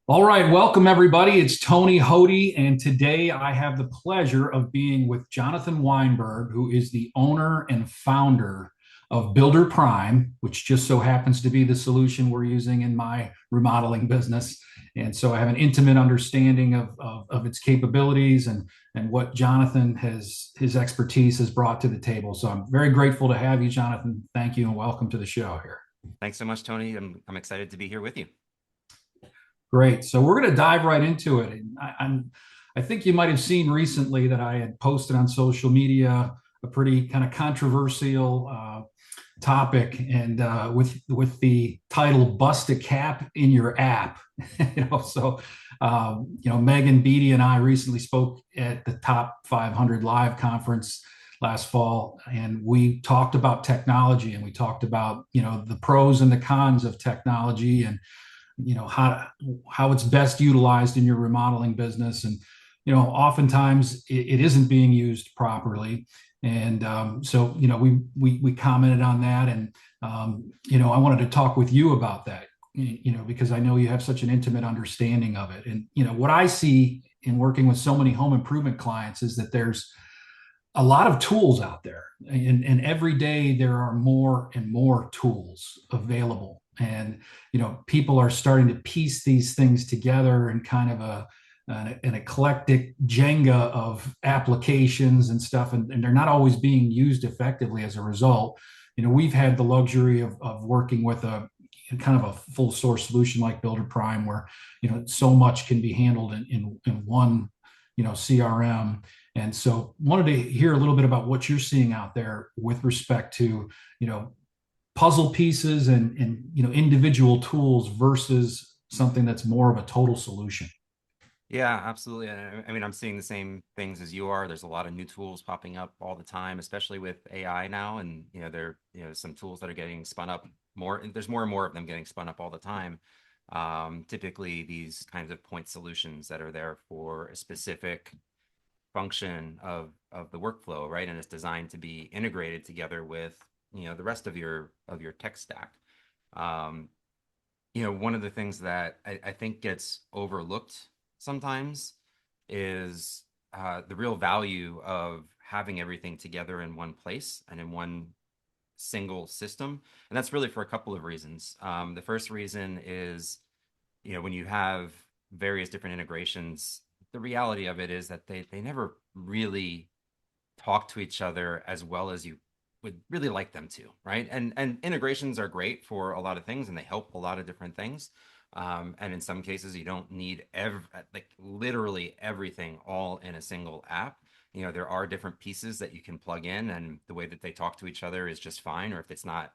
All right, welcome everybody. It's Tony Hody, and today I have the pleasure of being with Jonathan Weinberg, who is the owner and founder of Builder Prime, which just so happens to be the solution we're using in my remodeling business. And so I have an intimate understanding of its capabilities and what Jonathan his expertise has brought to the table. So I'm very grateful to have you, Jonathan. Thank you and welcome to the show here. Thanks so much, Tony. I'm excited to be here with you. Great. So we're going to dive right into it. And I think you might have seen recently that I had posted on social media a pretty kind of controversial topic, and with the title "Bust a Cap in Your App." Megan Beatty and I recently spoke at the Top 500 Live conference last fall, and we talked about technology, and we talked about the pros and the cons of technology, and how it's best utilized in your remodeling business. And oftentimes it isn't being used properly. And we commented on that. And I wanted to talk with you about that, because I know you have such an intimate understanding of it. And what I see in working with so many home improvement clients is that there's a lot of tools out there, and every day there are more and more tools available. And people are starting to piece these things together in kind of an eclectic Jenga of applications and stuff, and they're not always being used effectively as a result. We've had the luxury of working with a kind of a full source solution like Builder Prime, where so much can be handled in one CRM. And so wanted to hear a little bit about what you're seeing out there with respect to, puzzle pieces and individual tools versus something that's more of a total solution. Yeah, absolutely. I mean, I'm seeing the same things as you are. There's a lot of new tools popping up all the time, especially with AI now. And some tools that are getting spun up more. And there's more and more of them getting spun up all the time. Typically, these kinds of point solutions that are there for a specific function of the workflow, right? And it's designed to be integrated together with the rest of your tech stack. Um, One of the things that I think gets overlooked sometimes is the real value of having everything together in one place and in one single system. And that's really for a couple of reasons. The first reason is, when you have various different integrations, the reality of it is that they never really talk to each other as well as you would really like them to, right? And integrations are great for a lot of things, and they help a lot of different things. And in some cases, you don't need like literally everything all in a single app. There are different pieces that you can plug in, and the way that they talk to each other is just fine. Or if it's not,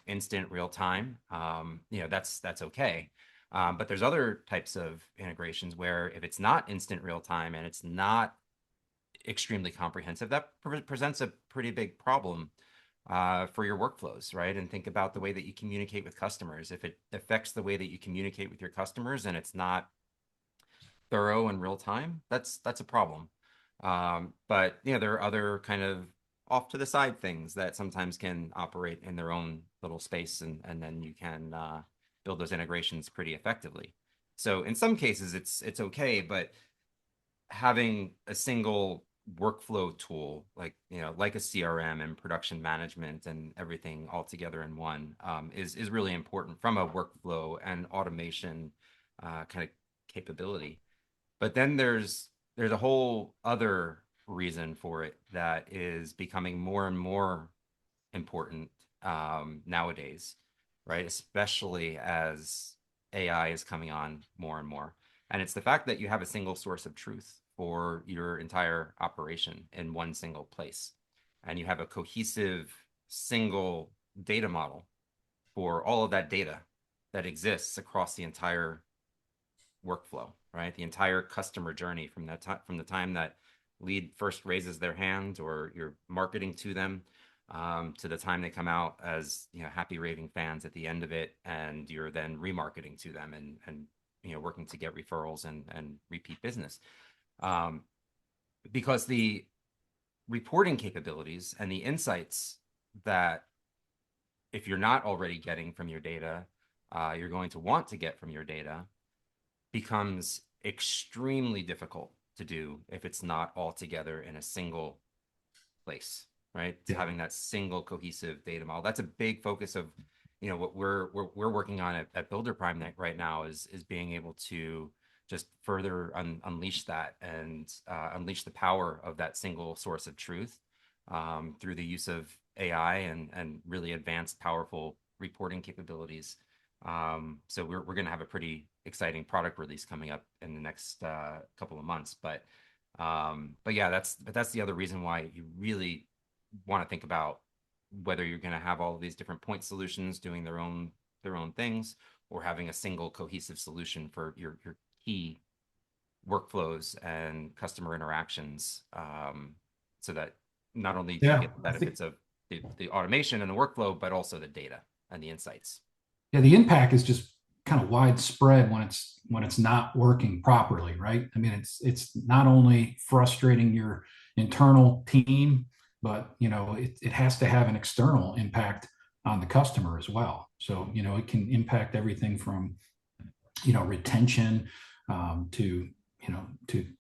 instant real time, that's okay. But there's other types of integrations where if it's not instant real time and it's not extremely comprehensive, that presents a pretty big problem for your workflows, right? And think about the way that you communicate with customers. If it affects the way that you communicate with your customers and it's not thorough and real time, that's a problem. But there are other kind of off to the side things that sometimes can operate in their own little space, and then you can build those integrations pretty effectively. So in some cases, it's okay, but having a single workflow tool like a CRM and production management and everything all together in one is really important from a workflow and automation kind of capability. But then there's a whole other reason for it that is becoming more and more important nowadays, right? Especially as AI is coming on more and more. And it's the fact that you have a single source of truth for your entire operation in one single place. And you have a cohesive single data model for all of that data that exists across the entire workflow, right? The entire customer journey from from the time that lead first raises their hand or you're marketing to them, to the time they come out as happy raving fans at the end of it, and you're then remarketing to them and working to get referrals and repeat business. Um, because the reporting capabilities and the insights that if you're not already getting from your data you're going to want to get from your data becomes extremely difficult to do if it's not all together in a single place, right? Yeah. Having that single cohesive data model. That's a big focus of, what we're working on at Builder Prime right now is being able to just further unleash that and unleash the power of that single source of truth through the use of AI and really advanced, powerful reporting capabilities. So we're going to have a pretty exciting product release coming up in the next couple of months. But yeah, that's the other reason why you really want to think about whether you're going to have all of these different point solutions doing their own things, or having a single cohesive solution for your key workflows and customer interactions, so that not only do you Yeah. get the I think, benefits of the automation and the workflow, but also the data and the insights. yeah, the impact is just kind of widespread when it's not working properly, right? I mean, it's not only frustrating your internal team, but it has to have an external impact on the customer as well. So it can impact everything from retention, to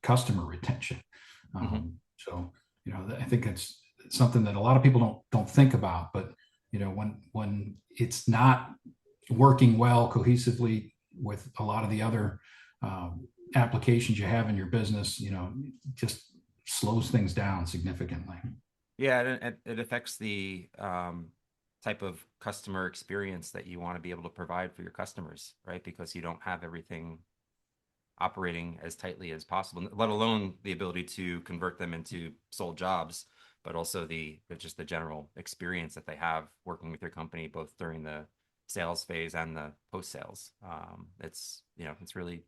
customer retention. Hmm. So I think it's something that a lot of people don't think about, but when it's not working well cohesively with a lot of the other applications you have in your business, just slows things down significantly. Yeah, it affects the type of customer experience that you want to be able to provide for your customers, right? Because you don't have everything operating as tightly as possible, let alone the ability to convert them into sold jobs, but also just the general experience that they have working with your company, both during the sales phase and the post sales. It's really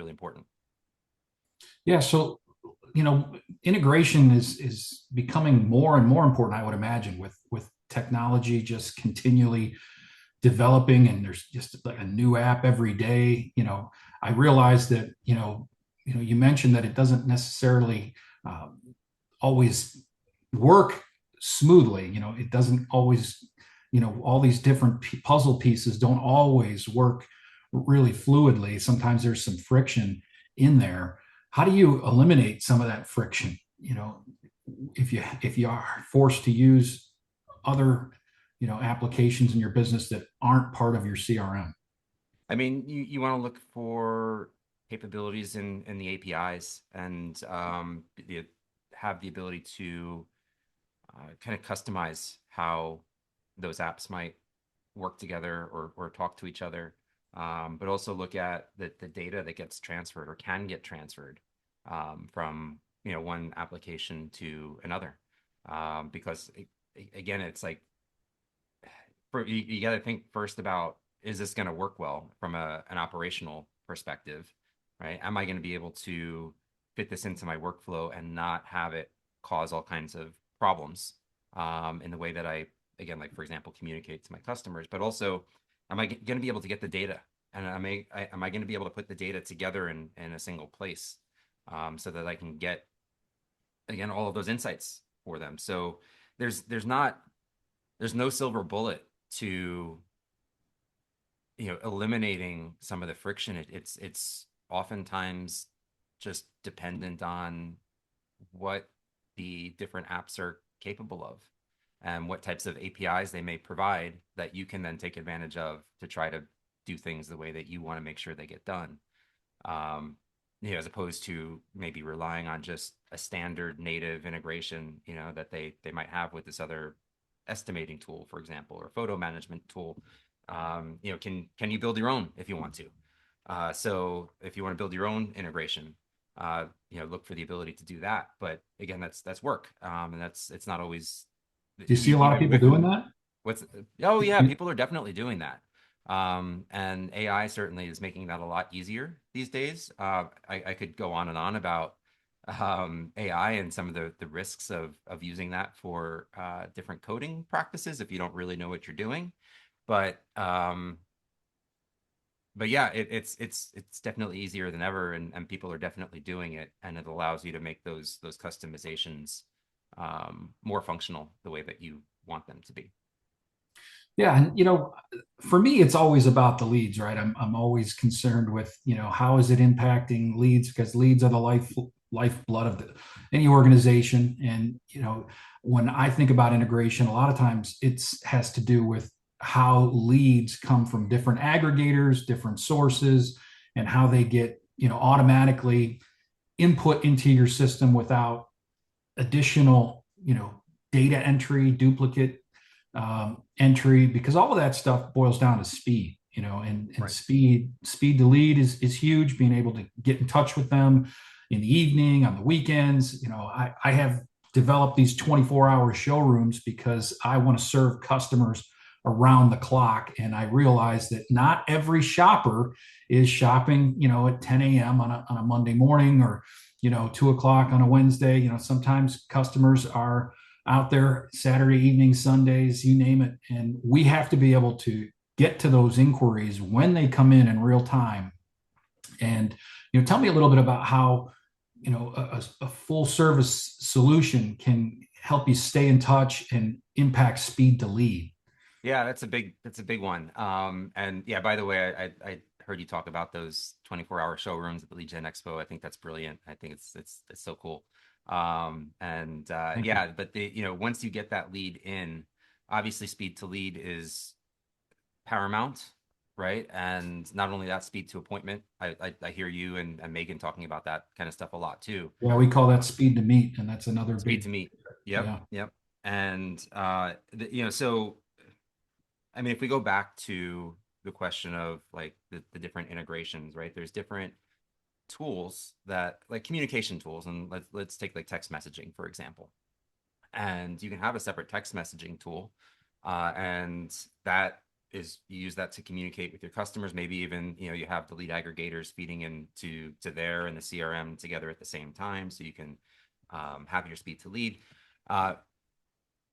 important. Yeah, so integration is becoming more and more important, I would imagine, with technology just continually developing, and there's just like a new app every day. I realize that you mentioned that it doesn't necessarily um, always work smoothly. It doesn't always, all these different puzzle pieces don't always work really fluidly. Sometimes there's some friction in there. How do you eliminate some of that friction? If you are forced to use other applications in your business that aren't part of your CRM. I mean, you want to look for capabilities in the APIs, and have the ability to kind of customize how those apps might work together or talk to each other. But also look at the data that gets transferred or can get transferred from one application to another. Because again, it's like you got to think first about, is this going to work well from an operational perspective, right? Am I going to be able to fit this into my workflow and not have it cause all kinds of problems in the way that I, again, like for example, communicate to my customers? But also, am I going to be able to get the data, and am I going to be able to put the data together in a single place, so that I can get, again, all of those insights for them? So there's not there's no silver bullet to eliminating some of the friction. It's oftentimes just dependent on what the different apps are capable of and what types of APIs they may provide that you can then take advantage of to try to do things the way that you want to make sure they get done. um, as opposed to maybe relying on just a standard native integration, that they might have with this other estimating tool, for example, or photo management tool. Can you build your own if you want to? So if you want to build your own integration, look for the ability to do that. But again, that's work, and it's not always Do you see a lot of even people with doing that? what's. Oh yeah, people are definitely doing that. And AI certainly is making that a lot easier these days. I could go on and on about AI and some of the risks of using that for different coding practices if you don't really know what you're doing. But but yeah, it's definitely easier than ever, and people are definitely doing it, and it allows you to make those customizations more functional the way that you want them to be. Yeah, and for me, it's always about the leads, right? I'm always concerned with, how is it impacting leads, because leads are the lifeblood of any organization. And when I think about integration, a lot of times it's has to do with how leads come from different aggregators, different sources, and how they get, automatically input into your system without additional, data entry, duplicate entry, because all of that stuff boils down to speed, and Right. speed to lead is huge. Being able to get in touch with them in the evening, on the weekends. I have developed these 24-hour showrooms because I want to serve customers around the clock. And I realize that not every shopper is shopping, at 10 a.m. on a Monday morning, or 2 o'clock on a Wednesday. Sometimes customers are out there Saturday evening, Sundays, you name it. And we have to be able to get to those inquiries when they come in real time. And, tell me a little bit about how, a full service solution can help you stay in touch and impact speed to lead. Yeah, that's a big one. And yeah, by the way, I heard you talk about those 24-hour showrooms at the Lead Gen Expo. I think that's brilliant. I think it's so cool. And Thank you. yeah, but once you get that lead in, obviously speed to lead is paramount, right? And not only that, speed to appointment. I hear you and Megan talking about that kind of stuff a lot too. Yeah, we call that speed to meet, and that's another Speed big. to meet. Yep, Yeah. yep. And so I mean, if we go back to the question of like the different integrations, right? There's different tools that like communication tools, and let's take like text messaging, for example. And you can have a separate text messaging tool, and that is you use that to communicate with your customers. Maybe even you have the lead aggregators feeding into to there and the CRM together at the same time, so you can have your speed to lead. Uh,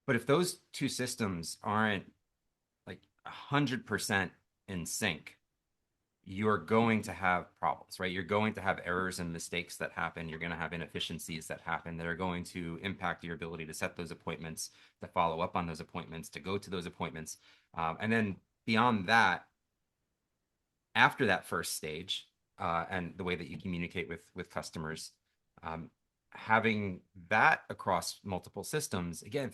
but if those two systems aren't like 100% in sync, you're going to have problems, right? You're going to have errors and mistakes that happen. You're going to have inefficiencies that happen that are going to impact your ability to set those appointments, to follow up on those appointments, to go to those appointments. And then beyond that, after that first stage, and the way that you communicate with customers, um, having that across multiple systems, again,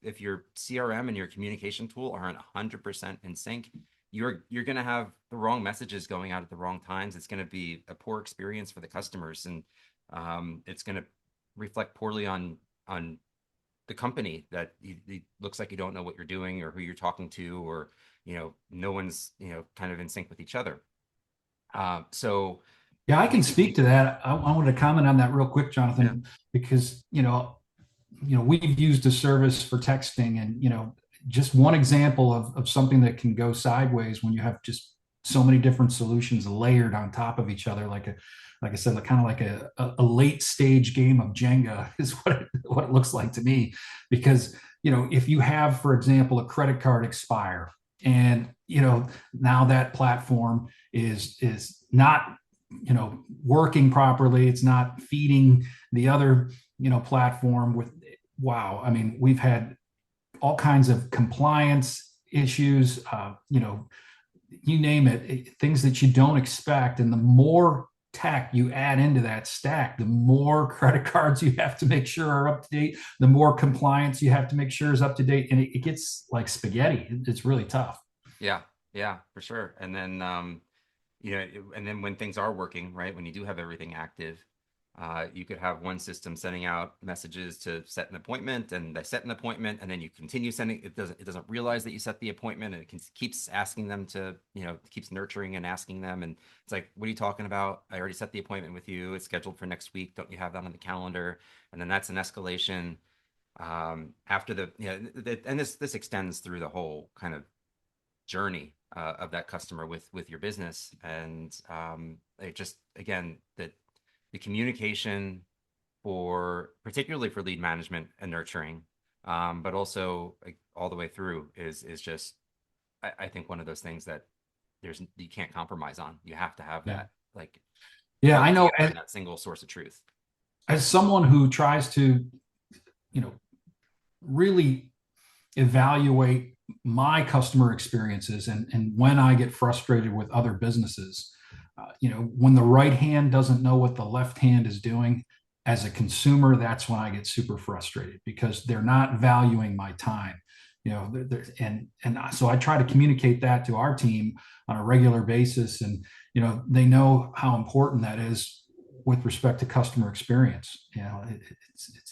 if your CRM and your communication tool aren't 100% in sync, you're going to have the wrong messages going out at the wrong times. It's going to be a poor experience for the customers, and it's going to reflect poorly on the company, that it looks like you don't know what you're doing or who you're talking to, or no one's kind of in sync with each other. So Yeah, I can we speak to that. I wanted to comment on that real quick, yeah. Jonathan, because we've used a service for texting, and just one example of something that can go sideways when you have just so many different solutions layered on top of each other, like I said, like kind of like a late stage game of Jenga is what it looks like to me. Because if you have, for example, a credit card expire, and now that platform is not working properly, it's not feeding the other platform with, wow, I mean, we've had all kinds of compliance issues, you name it, things that you don't expect. And the more tech you add into that stack, the more credit cards you have to make sure are up to date, the more compliance you have to make sure is up to date. And it gets like spaghetti. It's really tough. Yeah, yeah, for sure. And then and then when things are working, right, when you do have everything active, you could have one system sending out messages to set an appointment, and they set an appointment, and then you continue sending. It doesn't realize that you set the appointment, and keeps asking them to, keeps nurturing and asking them, and it's like, what are you talking about? I already set the appointment with you. It's scheduled for next week. Don't you have that on the calendar? And then that's an escalation. After and this extends through the whole kind of journey of that customer with your business. And it just, again, that the communication, for particularly for lead management and nurturing, but also like, all the way through is just, I think, one of those things that you can't compromise on. You have to have Yeah. that, like, Yeah, work I know. together in that single source of truth. As someone who tries to, you know, really evaluate my customer experiences and when I get frustrated with other businesses, when the right hand doesn't know what the left hand is doing, as a consumer, that's when I get super frustrated because they're not valuing my time. And so I try to communicate that to our team on a regular basis, and they know how important that is with respect to customer experience.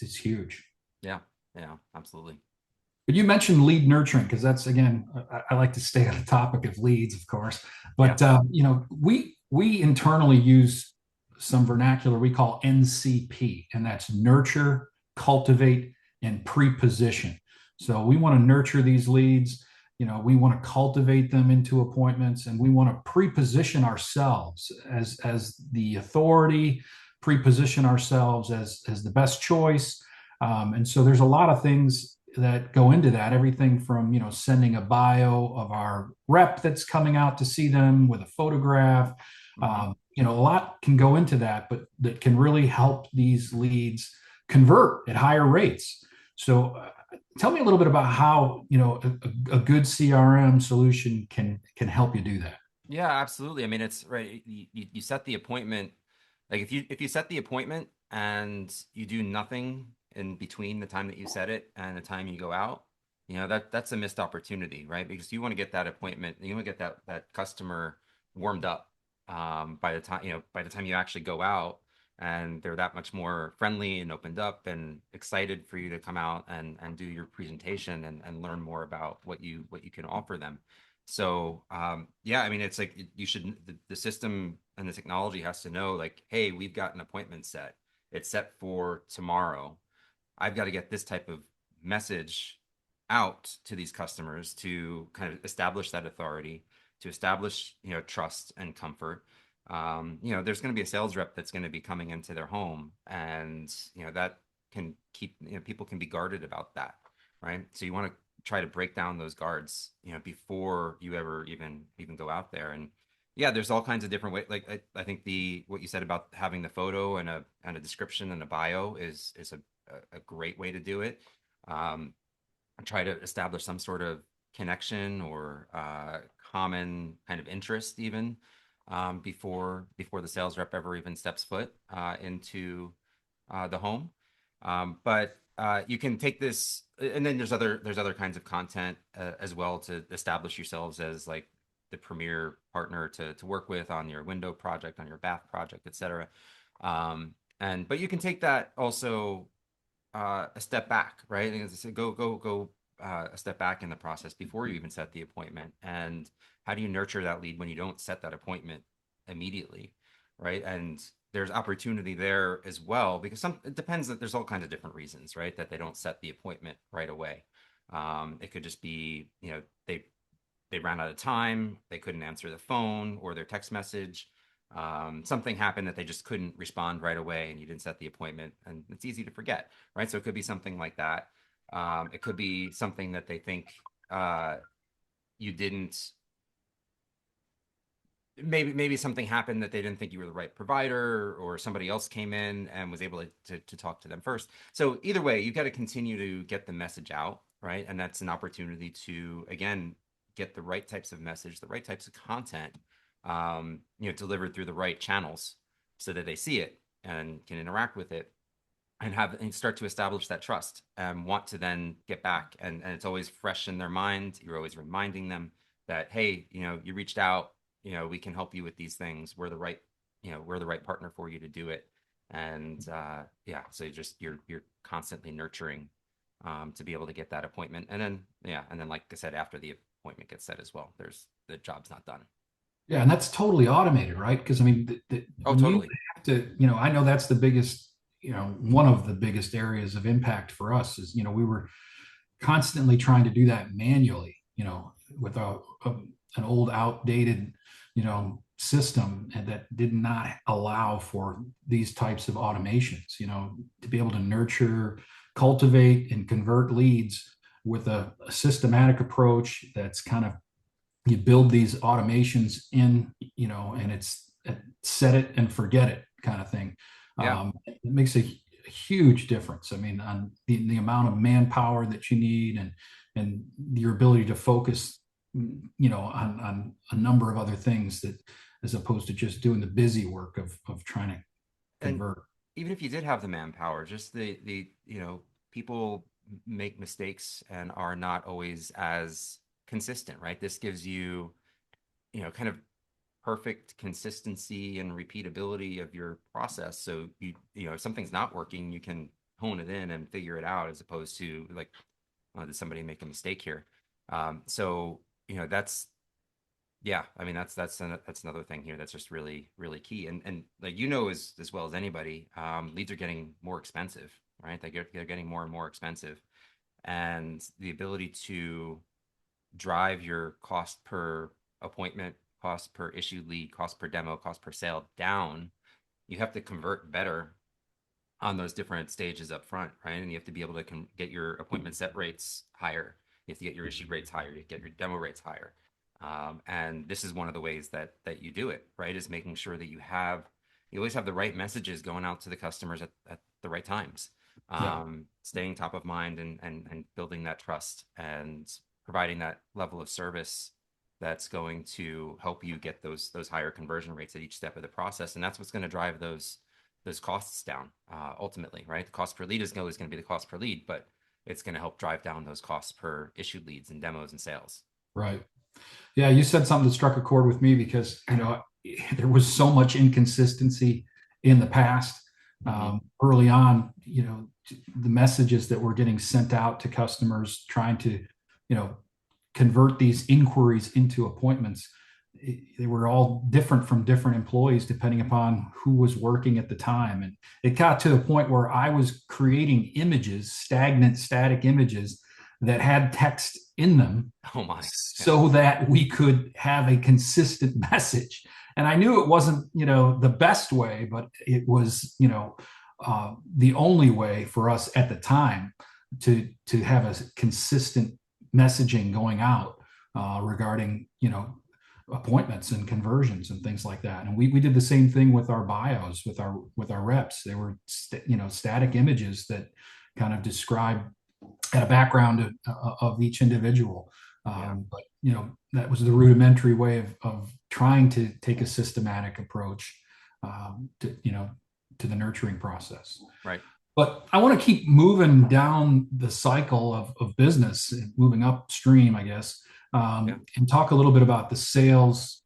It's huge. Yeah, yeah, absolutely. But you mentioned lead nurturing because that's again, I like to stay on the topic of leads, of course. Yeah. But we internally use some vernacular we call NCP, and that's nurture, cultivate, and pre-position. So we want to nurture these leads. We want to cultivate them into appointments, and we want to pre-position ourselves as the authority, pre-position ourselves as the best choice. And so there's a lot of things that go into that, everything from sending a bio of our rep that's coming out to see them with a photograph. Hmm. A lot can go into that, but that can really help these leads convert at higher rates. So tell me a little bit about how a good CRM solution can help you do that. Yeah, absolutely. I mean, it's right. You set the appointment. Like if you set the appointment and you do nothing in between the time that you set it and the time you go out, that's a missed opportunity, right? Because you want to get that appointment, you want to get that customer warmed up by the time you actually go out, and they're that much more friendly and opened up and excited for you to come out and do your presentation and learn more about what you can offer them. So yeah, I mean, it's like you should the system and the technology has to know like, hey, we've got an appointment set. It's set for tomorrow. I've got to get this type of message out to these customers to kind of establish that authority, to establish, trust and comfort. There's going to be a sales rep that's going to be coming into their home, and that can keep, people can be guarded about that, right? So you want to try to break down those guards, before you ever even go out there. And yeah, there's all kinds of different ways. Like I think the what you said about having the photo and a description and a bio is a great way to do it. Um, Try to establish some sort of connection or common kind of interest even, before the sales rep ever even steps foot into the home. But you can take this, and then there's other kinds of content as well to establish yourselves as like the premier partner to work with on your window project, on your bath project, etc. But you can take that also a step back, right? And as I said, go a step back in the process before you even set the appointment. And how do you nurture that lead when you don't set that appointment immediately, right? And there's opportunity there as well because it depends that there's all kinds of different reasons, right? That they don't set the appointment right away. It could just be, they ran out of time, they couldn't answer the phone or their text message. Something happened that they just couldn't respond right away and you didn't set the appointment, and it's easy to forget, right? So it could be something like that. It could be something that they think you didn't, maybe something happened that they didn't think you were the right provider, or somebody else came in and was able to talk to them first. So either way, you've got to continue to get the message out, right? And that's an opportunity to, again, get the right types of message, the right types of content, delivered through the right channels so that they see it and can interact with it and start to establish that trust and want to then get back. And it's always fresh in their mind. You're always reminding them that, hey, you reached out, we can help you with these things. We're the right partner for you to do it. And yeah, so you're constantly nurturing to be able to get that appointment. And then, yeah. And then, like I said, after the appointment gets set as well, the job's not done. Yeah, and that's totally automated, right? Because I mean, Oh, when you totally. have to, I know that's the biggest, one of the biggest areas of impact for us is, we were constantly trying to do that manually, with an old, outdated, system and that did not allow for these types of automations, to be able to nurture, cultivate, and convert leads with a systematic approach that's kind of you build these automations in, and it's set it and forget it kind of thing. Yeah. It makes a huge difference. I mean, on the amount of manpower that you need and your ability to focus, on a number of other things, that as opposed to just doing the busy work of trying to And convert. even if you did have the manpower, just the people make mistakes and are not always as consistent, right? This gives you, kind of perfect consistency and repeatability of your process. So if something's not working, you can hone it in and figure it out, as opposed to like, did somebody make a mistake here? So that's yeah, I mean that's another thing here that's just really really key. And like as well as anybody, leads are getting more expensive, right? They're getting more and more expensive, and the ability to drive your cost per appointment, cost per issued lead, cost per demo, cost per sale down, you have to convert better on those different stages up front, right? And you have to be able to get your appointment set rates higher. You have to get your issue rates higher. You get your demo rates higher. And this is one of the ways that you do it, right? Is making sure that you always have the right messages going out to the customers at the right times. Yeah. Staying top of mind and building that trust and providing that level of service that's going to help you get those higher conversion rates at each step of the process. And that's what's going to drive those costs down, ultimately, right? The cost per lead is always going to be the cost per lead, but it's going to help drive down those costs per issued leads and demos and sales. Right. Yeah, you said something that struck a chord with me, because there was so much inconsistency in the past. Mm-hmm. Early on, the messages that were getting sent out to customers trying to, convert these inquiries into appointments, they were all different from different employees depending upon who was working at the time. And it got to the point where I was creating images, static images that had text in them, Oh my, yeah. so that we could have a consistent message. And I knew it wasn't, the best way, but it was, the only way for us at the time to have a consistent messaging going out, regarding, appointments and conversions and things like that. And we did the same thing with our bios, with our reps. They were static images that kind of describe at a background of each individual. Yeah. But that was the rudimentary way of trying to take a systematic approach, to the nurturing process. Right. But I want to keep moving down the cycle of business, moving upstream, I guess, Yeah. and talk a little bit about the sales,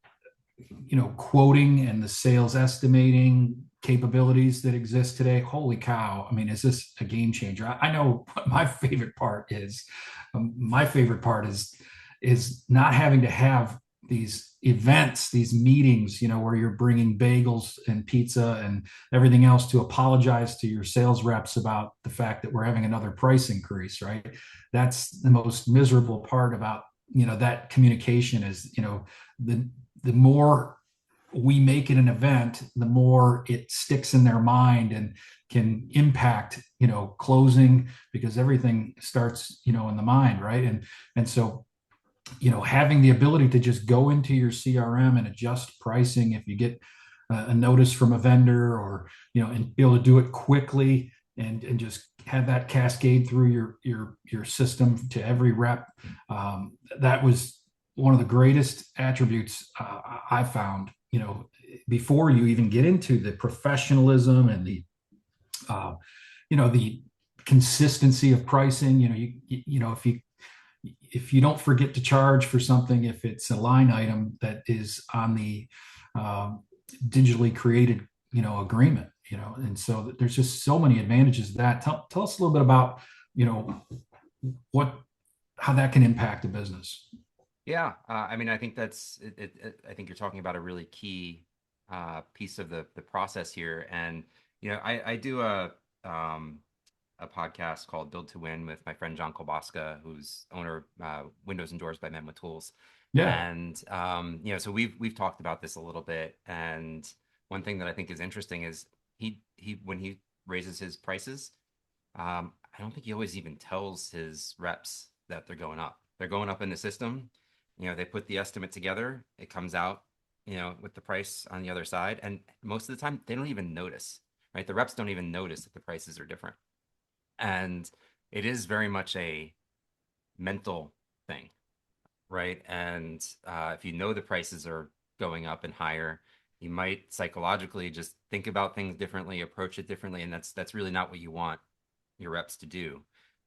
quoting and the sales estimating capabilities that exist today. Holy cow. I mean, is this a game changer? I know what my favorite part is. My favorite part is not having to have these events, these meetings, where you're bringing bagels and pizza and everything else to apologize to your sales reps about the fact that we're having another price increase, right? That's the most miserable part about, that communication is, the more we make it an event, the more it sticks in their mind and can impact, closing, because everything starts, in the mind, right? And so, having the ability to just go into your CRM and adjust pricing if you get a notice from a vendor, or, and be able to do it quickly, and just have that cascade through your system to every rep. That was one of the greatest attributes I found, before you even get into the professionalism and the consistency of pricing. If you don't forget to charge for something, if it's a line item that is on the digitally created, agreement, and so there's just so many advantages of that. Tell us a little bit about, what how that can impact a business. Yeah. I mean, I think I think you're talking about a really key piece of the process here. And, I do a podcast called Build to Win with my friend John Kolbaska, who's owner of Windows and Doors by Men with Tools. Yeah. And, so we've talked about this a little bit. And one thing that I think is interesting is when he raises his prices, I don't think he always even tells his reps that they're going up. They're going up in the system. They put the estimate together. It comes out, with the price on the other side. And most of the time, they don't even notice, right? The reps don't even notice that the prices are different. And it is very much a mental thing, right? And if you know the prices are going up and higher, you might psychologically just think about things differently, approach it differently, and that's really not what you want your reps to do.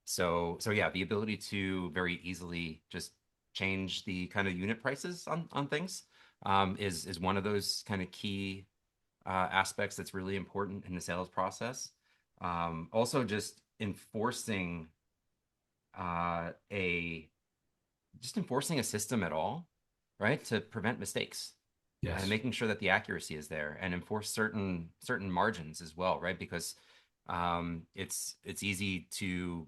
So yeah, the ability to very easily just change the kind of unit prices on things is one of those kind of key aspects that's really important in the sales process. Also, just a enforcing a system at all, right, to prevent mistakes and Yes. making sure that the accuracy is there and enforce certain margins as well, right? Because it's easy to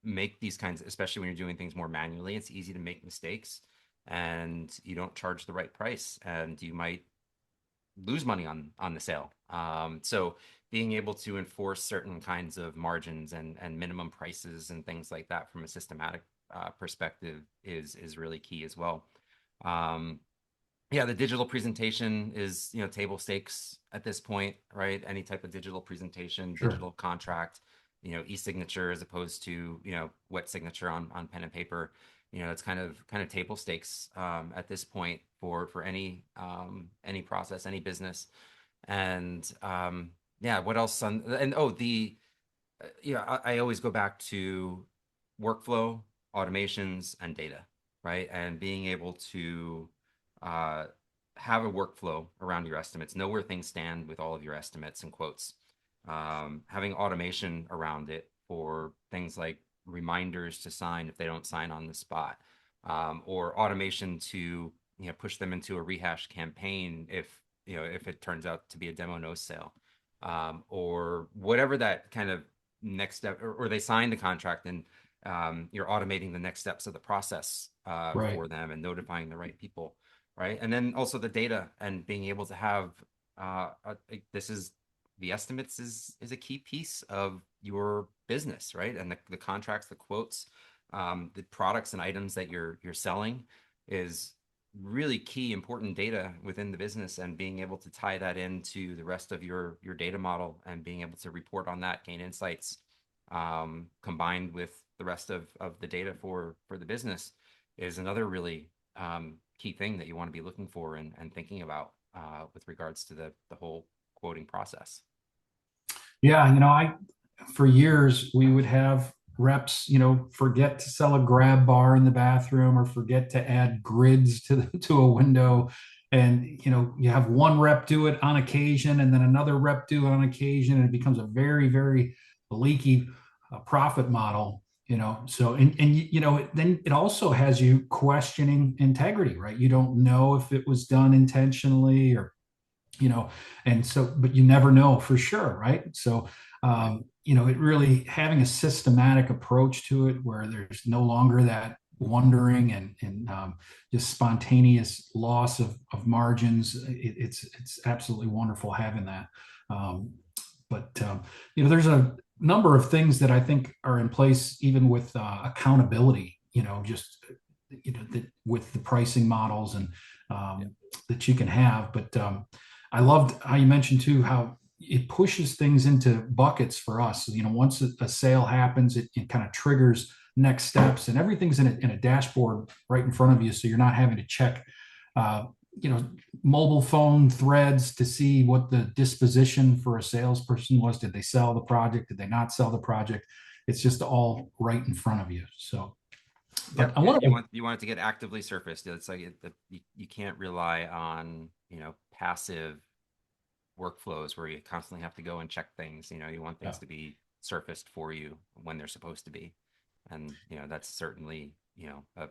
make these kinds, especially when you're doing things more manually, it's easy to make mistakes and you don't charge the right price and you might lose money on the sale. So being able to enforce certain kinds of margins and minimum prices and things like that from a systematic perspective is really key as well. Um, yeah, the digital presentation is, table stakes at this point, right? Any type of digital presentation, Sure. digital contract, e-signature as opposed to, wet signature on pen and paper. It's kind of table stakes at this point for any process, any business. And yeah, what else and oh, I always go back to workflow, automations, and data, right? And being able to uh, have a workflow around your estimates, know where things stand with all of your estimates and quotes. Having automation around it for things like reminders to sign if they don't sign on the spot, or automation to push them into a rehash campaign if it turns out to be a demo no sale, or whatever that kind of next step, or they sign the contract and you're automating the next steps of the process Right. for them and notifying the right people, right? And then also the data and being able to have this is the estimates is a key piece of your business, right? And the contracts, the quotes, the products and items that you're selling is really key important data within the business, and being able to tie that into the rest of your data model and being able to report on that, gain insights combined with the rest of the data for the business is another really key thing that you want to be looking for and thinking about with regards to the whole quoting process. Yeah, for years we would have reps, forget to sell a grab bar in the bathroom or forget to add grids to a window. And you have one rep do it on occasion and then another rep do it on occasion, and it becomes a very, very leaky profit model. So then it also has you questioning integrity, right? You don't know if it was done intentionally or you know and so, but you never know for sure, right? So Right. it really having a systematic approach to it where there's no longer that wondering and just spontaneous loss of margins. It's absolutely wonderful having that. um, but there's a number of things that I think are in place even with accountability, just that with the pricing models and Yeah. that you can have. But I loved how you mentioned too how it pushes things into buckets for us. Once a sale happens, it kind of triggers next steps, and everything's in a dashboard right in front of you, so you're not having to check, uh, you know, mobile phone threads to see what the disposition for a salesperson was. Did they sell the project? Did they not sell the project? It's just all right in front of you. So, but Yep. I Yeah. want to, You want it to get actively surfaced. It's like you can't rely on, passive workflows where you constantly have to go and check things. You want things yeah. to be surfaced for you when they're supposed to be. And, that's certainly, a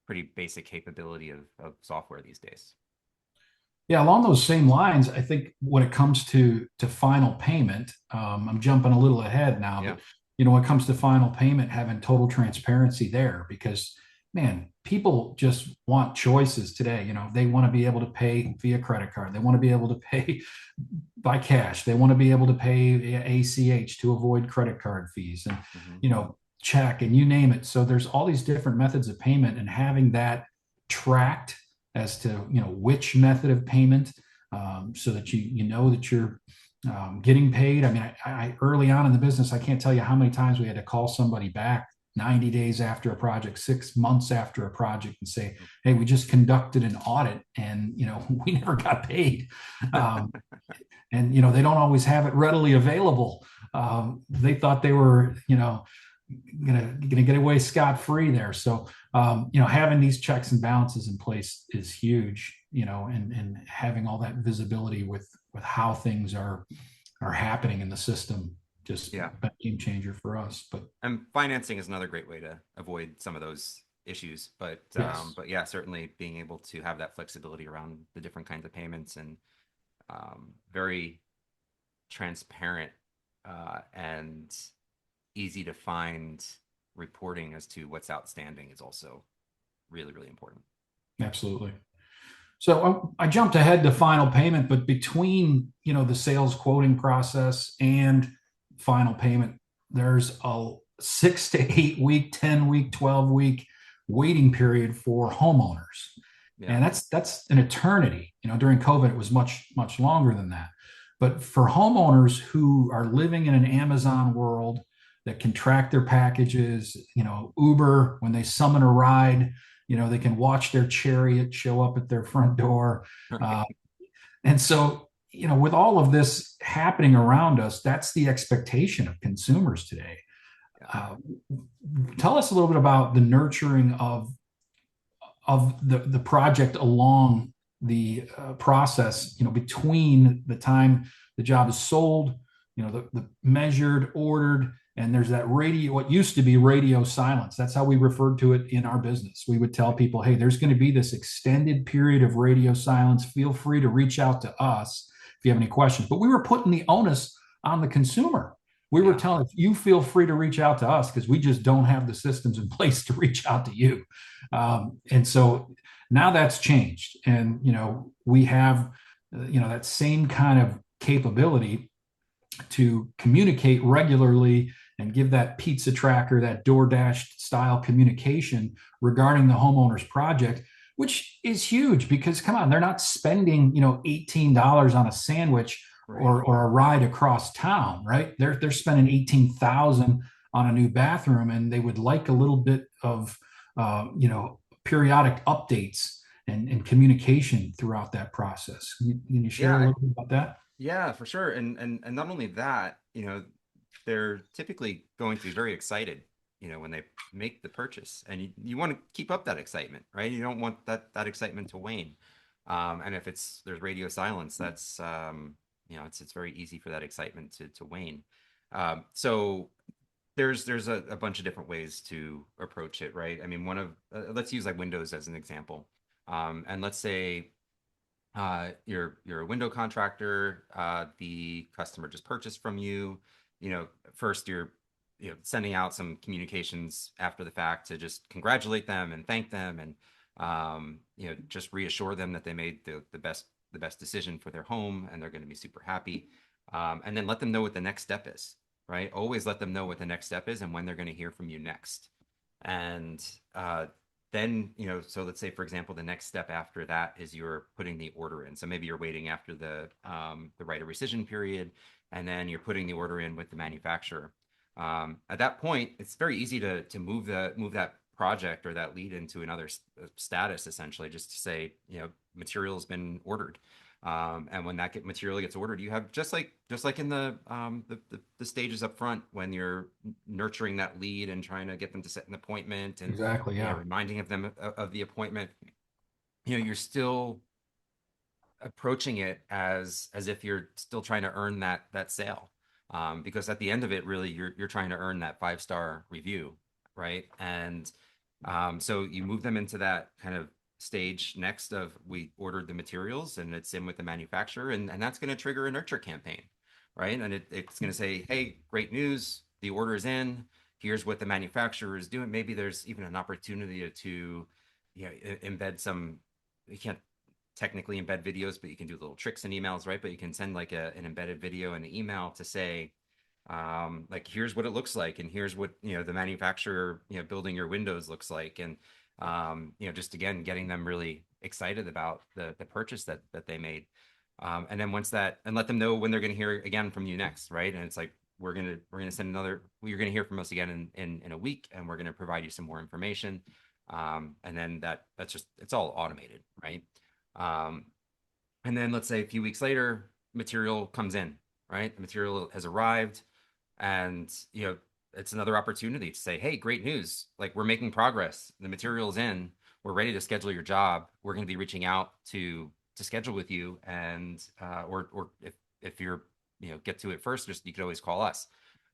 pretty basic capability of software these days. Yeah, along those same lines, I think when it comes to final payment, I'm jumping a little ahead now, Yeah. but when it comes to final payment, having total transparency there, because man, people just want choices today. They want to be able to pay via credit card. They want to be able to pay by cash. They want to be able to pay via ACH to avoid credit card fees and Hmm. check and you name it. So there's all these different methods of payment, and having that tracked as to which method of payment, so that you know that you're getting paid. I mean, I early on in the business, I can't tell you how many times we had to call somebody back 90 days after a project, 6 months after a project, and say, hey, we just conducted an audit and, we never got paid. And, they don't always have it readily available. They thought they were, gonna get away scot-free there. So, having these checks and balances in place is huge, and having all that visibility with how things are happening in the system, just Yeah. a game changer for us. But And financing is another great way to avoid some of those issues. yes, But yeah, certainly being able to have that flexibility around the different kinds of payments and very transparent and easy to find reporting as to what's outstanding is also really, really important. absolutely. So I jumped ahead to final payment, but between the sales quoting process and final payment, there's a 6 to 8 week, 10 week, 12 week waiting period for homeowners, Yeah. and that's an eternity. During COVID, it was much longer than that. But for homeowners who are living in an Amazon world that can track their packages, Uber, when they summon a ride, they can watch their chariot show up at their front door. Uh, Right. and so, with all of this happening around us, that's the expectation of consumers today. Yeah. Uh, Tell us a little bit about the nurturing of the project along the process, between the time the job is sold, the measured, ordered, and there's that radio, what used to be radio silence. That's how we referred to it in our business. We would tell people, hey, there's going to be this extended period of radio silence. Feel free to reach out to us if you have any questions. But we were putting the onus on the consumer. We were Yeah. telling you feel free to reach out to us because we just don't have the systems in place to reach out to you. And so now that's changed. And, we have, that same kind of capability to communicate regularly and give that pizza tracker, that DoorDash style communication regarding the homeowner's project, which is huge because come on, they're not spending, $18 on a sandwich Right. or a ride across town, right? They're spending 18,000 on a new bathroom, and they would like a little bit of periodic updates and communication throughout that process. Can you share a Yeah. little bit about that? Yeah, for sure. And not only that, they're typically going to be very excited, when they make the purchase. And you want to keep up that excitement, right? You don't want that excitement to wane. And if there's radio silence, that's it's very easy for that excitement to wane. So there's a bunch of different ways to approach it, right? I mean, let's use like Windows as an example. And let's say you're a window contractor. The customer just purchased from you. First you're sending out some communications after the fact to just congratulate them and thank them and just reassure them that they made the best decision for their home and they're going to be super happy. And then let them know what the next step is. Right? Always let them know what the next step is and when they're going to hear from you next. And then, so let's say, for example, the next step after that is you're putting the order in. So maybe you're waiting after the right of rescission period, and then you're putting the order in with the manufacturer. At that point, it's very easy to move that project or that lead into another status, essentially, just to say, material's been ordered. And when that material gets ordered, you have just like in the stages up front when you're nurturing that lead and trying to get them to set an appointment and Exactly. Yeah. reminding them of the appointment. You're still approaching it as if you're still trying to earn that sale, because at the end of it, really, you're trying to earn that 5-star review, right? And so you move them into that kind of stage next of we ordered the materials and it's in with the manufacturer and that's going to trigger a nurture campaign, right? And it's going to say, hey, great news, the order is in, here's what the manufacturer is doing. Maybe there's even an opportunity to embed some, you can't technically embed videos, but you can do little tricks in emails, right? But you can send like an embedded video in the email to say, like, here's what it looks like and here's what the manufacturer building your windows looks like. And just again, getting them really excited about the purchase that they made. And then once that, and let them know when they're going to hear again from you next, right? And it's like we're gonna send another. You're gonna hear from us again in a week, and we're gonna provide you some more information. And then that's just it's all automated, right? Um, and then let's say a few weeks later, material comes in, right? The material has arrived, and it's another opportunity to say, hey, great news, like we're making progress, the material's in, we're ready to schedule your job, we're going to be reaching out to schedule with you, and or if you're get to it first, just you could always call us,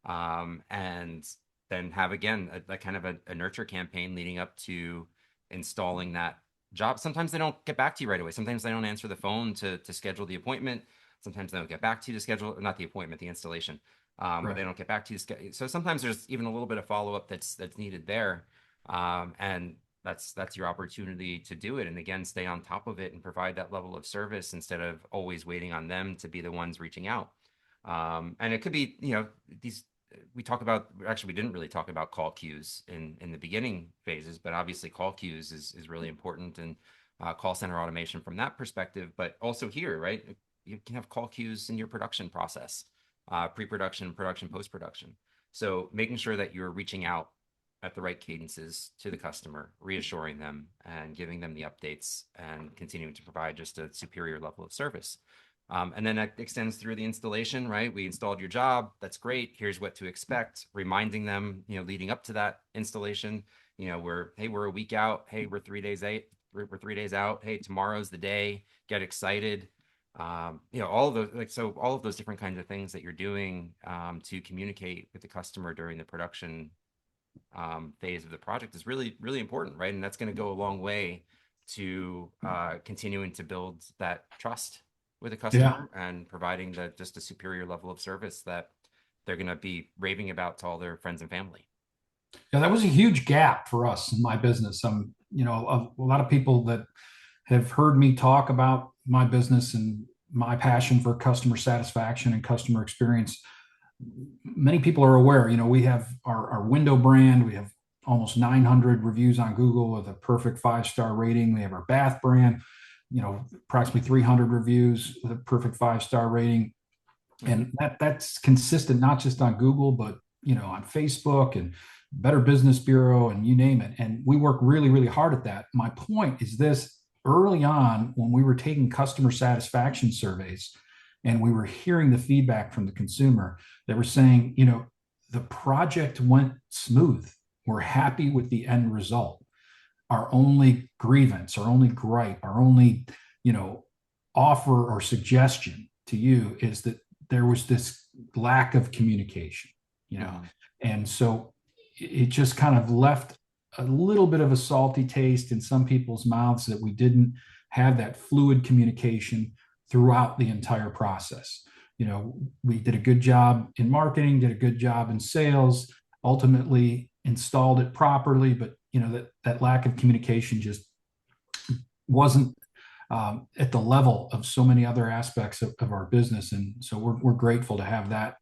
and then have again a kind of a nurture campaign leading up to installing that job. Sometimes they don't get back to you right away. Sometimes they don't answer the phone to schedule the appointment. Sometimes they don't get back to you to schedule, not the appointment, the installation. But they Right. don't get back to you. So sometimes there's even a little bit of follow up that's needed there, and that's your opportunity to do it. And again, stay on top of it and provide that level of service instead of always waiting on them to be the ones reaching out. And it could be these we talk about actually we didn't really talk about call queues in the beginning phases, but obviously call queues is really important, and call center automation from that perspective. But also here, right, you can have call queues in your production process, pre-production, production, post-production. So making sure that you're reaching out at the right cadences to the customer, reassuring them and giving them the updates and continuing to provide just a superior level of service. And then that extends through the installation, right? We installed your job. That's great. Here's what to expect. Reminding them, leading up to that installation, we're a week out. Hey, we're 3 days out. We're 3 days out. Hey, tomorrow's the day. Get excited. All of those, all of those different kinds of things that you're doing to communicate with the customer during the production phase of the project is really, really important, right? And that's going to go a long way to continuing to build that trust with a Yeah. customer and providing just a superior level of service that they're going to be raving about to all their friends and family. Yeah, that was a huge gap for us in my business. A lot of people that have heard me talk about my business and my passion for customer satisfaction and customer experience. Many people are aware, we have our window brand. We have almost 900 reviews on Google with a perfect 5-star rating. We have our bath brand, approximately 300 reviews with a perfect 5-star rating. Mhm. And that's consistent, not just on Google, but, on Facebook and Better Business Bureau and you name it. And we work really, really hard at that. My point is this: early on, when we were taking customer satisfaction surveys and we were hearing the feedback from the consumer, they were saying, the project went smooth. We're happy with the end result. Our only grievance, our only gripe, our only, you know, offer or suggestion to you is that there was this lack of communication, you know, Mhm. and so it just kind of left a little bit of a salty taste in some people's mouths that we didn't have that fluid communication throughout the entire process. We did a good job in marketing, did a good job in sales, ultimately installed it properly, but that lack of communication just wasn't at the level of so many other aspects of our business. And so we're grateful to have that,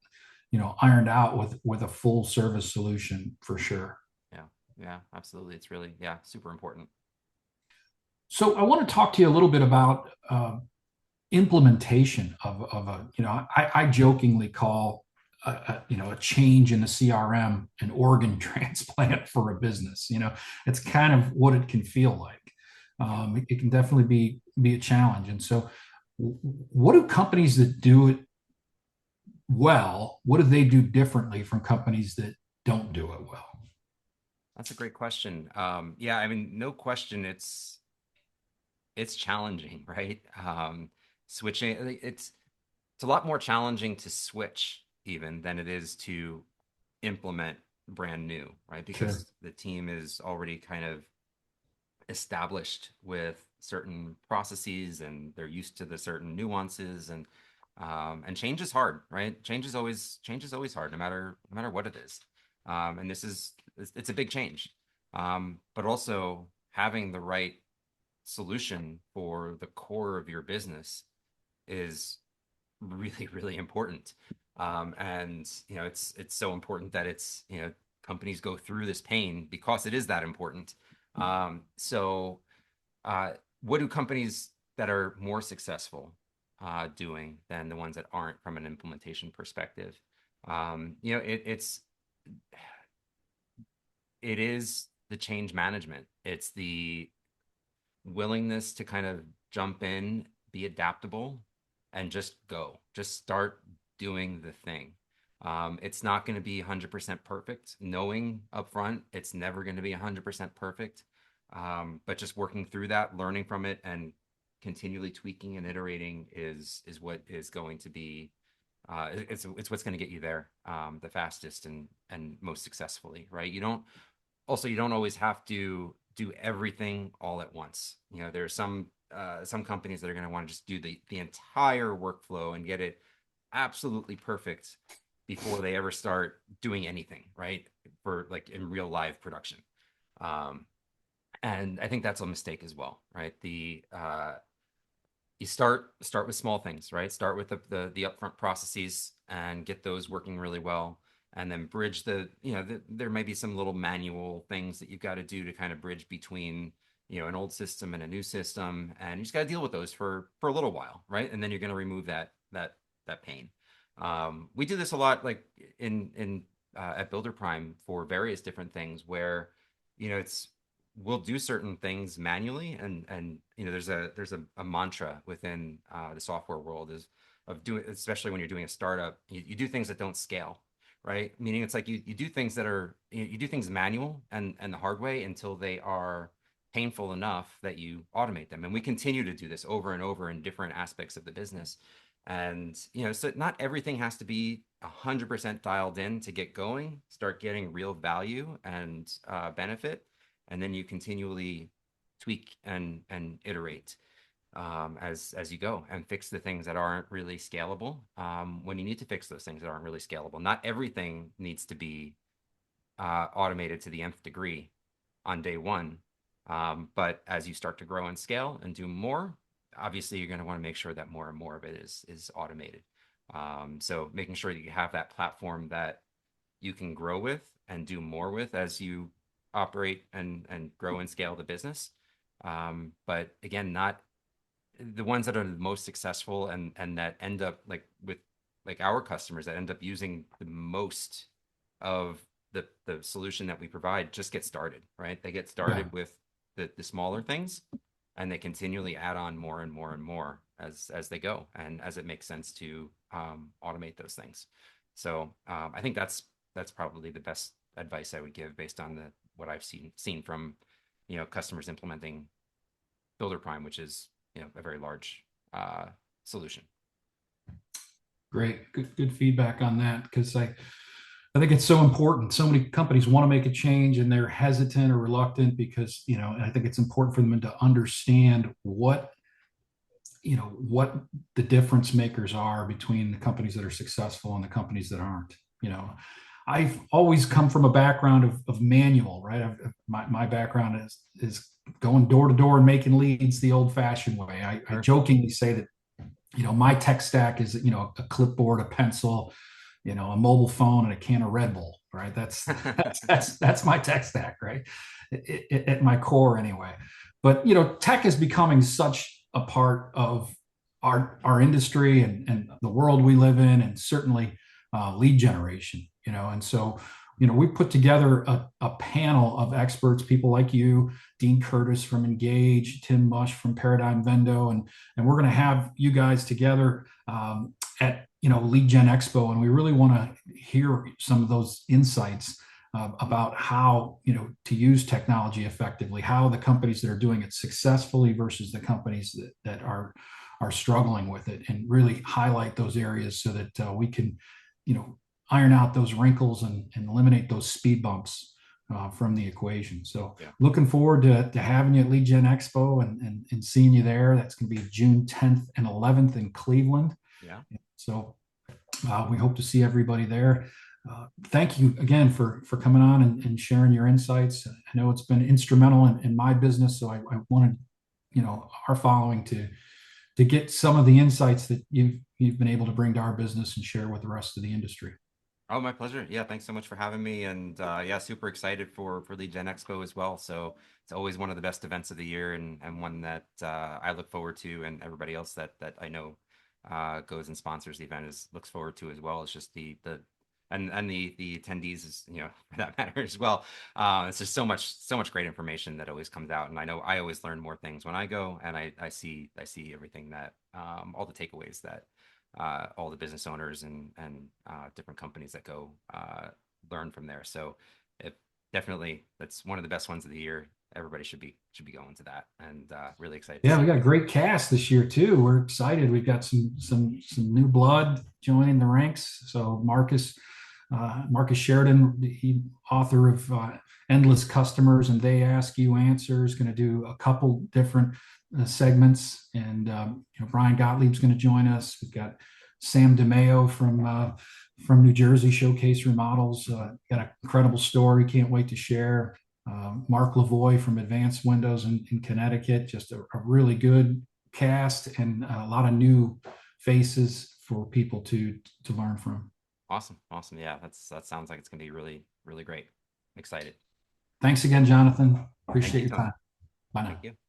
ironed out with a full service solution for sure. Yeah, yeah, absolutely. It's really, yeah, super important. So I want to talk to you a little bit about implementation of a, I jokingly call a change in the CRM an organ transplant for a business. It's kind of what it can feel like. It can definitely be a challenge. And so, what do companies that do it well? What do they do differently from companies that don't do it well? That's a great question. Yeah, I mean, no question, it's challenging, right? Switching, it's a lot more challenging to switch even than it is to implement brand new, right? Sure. Because the team is already kind of established with certain processes and they're used to the certain nuances, and change is hard, right? Change is always hard, no matter what it is. And it's a big change. But also having the right solution for the core of your business is really, really important. And it's so important that companies go through this pain because it is that important. So uh, what do companies that are more successful doing than the ones that aren't from an implementation perspective? It is the change management. It's the willingness to kind of jump in, be adaptable, and just go. Just start doing the thing. It's not going to be 100% perfect. Knowing upfront, it's never going to be 100% perfect. But just working through that, learning from it, and continually tweaking and iterating is what is going to be. It's what's going to get you there the fastest and most successfully, right? You don't always have to do everything all at once. There are some companies that are going to want to just do the entire workflow and get it absolutely perfect before they ever start doing anything, right? For like in real live production. Um, and I think that's a mistake as well, right? You start with small things, right? Start with the upfront processes and get those working really well, and then bridge there may be some little manual things that you've got to do to kind of bridge between an old system and a new system, and you just got to deal with those for a little while, right? And then you're going to remove that pain. We do this a lot, like in at Builder Prime for various different things where it's we'll do certain things manually, and there's a mantra within the software world is of doing, especially when you're doing a startup, you do things that don't scale, right? Meaning it's like you do things that are you do things manual and the hard way until they are painful enough that you automate them. And we continue to do this over and over in different aspects of the business. And so not everything has to be 100% dialed in to get going, start getting real value and benefit, and then you continually tweak and iterate as you go and fix the things that aren't really scalable when you need to fix those things that aren't really scalable. Not everything needs to be automated to the nth degree on day one, but as you start to grow and scale and do more, obviously you're going to want to make sure that more and more of it is automated. So making sure that you have that platform that you can grow with and do more with as you operate and grow and scale the business. But again, not the ones that are the most successful and that end up with our customers that end up using the most of the solution that we provide just get started, right? They get Yeah. started with the smaller things, and they continually add on more and more and more as they go and as it makes sense to automate those things. So I think that's probably the best advice I would give based on what I've seen from customers implementing Builder Prime, which is a very large solution. Great. Good feedback on that, because I think it's so important. So many companies want to make a change and they're hesitant or reluctant because, and I think it's important for them to understand what the difference makers are between the companies that are successful and the companies that aren't. I've always come from a background of manual, right? My background is going door to door and making leads the old fashioned way. I Sure. jokingly say that, my tech stack is, a clipboard, a pencil, a mobile phone, and a can of Red Bull, right? That's my tech stack, right? At my core, anyway. But tech is becoming such a part of our industry and the world we live in, and certainly lead generation. And so we put together a panel of experts, people like you, Dean Curtis from Engage, Tim Mush from Paradigm Vendo, and we're going to have you guys together at Lead Gen Expo, and we really want to hear some of those insights about how to use technology effectively, how the companies that are doing it successfully versus the companies that are struggling with it, and really highlight those areas so that we can iron out those wrinkles and eliminate those speed bumps from the equation. So Yeah. looking forward to having you at Lead Gen Expo and seeing you there. That's going to be June 10th and 11th in Cleveland. Yeah. So we hope to see everybody there. Thank you again for coming on and sharing your insights. I know it's been instrumental in my business, so I wanted our following to get some of the insights that you've been able to bring to our business and share with the rest of the industry. Oh, my pleasure. Yeah, thanks so much for having me. And yeah, super excited for Lead Gen Expo as well. So it's always one of the best events of the year, and one that I look forward to, and everybody else that I know goes and sponsors the event looks forward to as well. It's just the and the attendees is, you know, for that matter as well. It's just so much great information that always comes out, and I know I always learn more things when I go, and I see everything that all the takeaways that all the business owners and different companies that go learn from there. So it definitely, that's one of the best ones of the year. Everybody should be going to that, and really excited to Yeah, we see. got a great cast this year too. We're excited. We've got some new blood joining the ranks. So Marcus Sheridan, he author of Endless Customers and They Ask You Answers, going to do a couple different segments. And Brian Gottlieb's going to join us. We've got Sam DeMeo from New Jersey, Showcase Remodels. Got an incredible story. Can't wait to share. Mark Lavoie from Advanced Windows in Connecticut, just a really good cast and a lot of new faces for people to learn from. Awesome, awesome. Yeah, that sounds like it's gonna be really, really great. I'm excited. Thanks again, Jonathan. Thank Appreciate you, your Tony. time. Bye Thank now. you.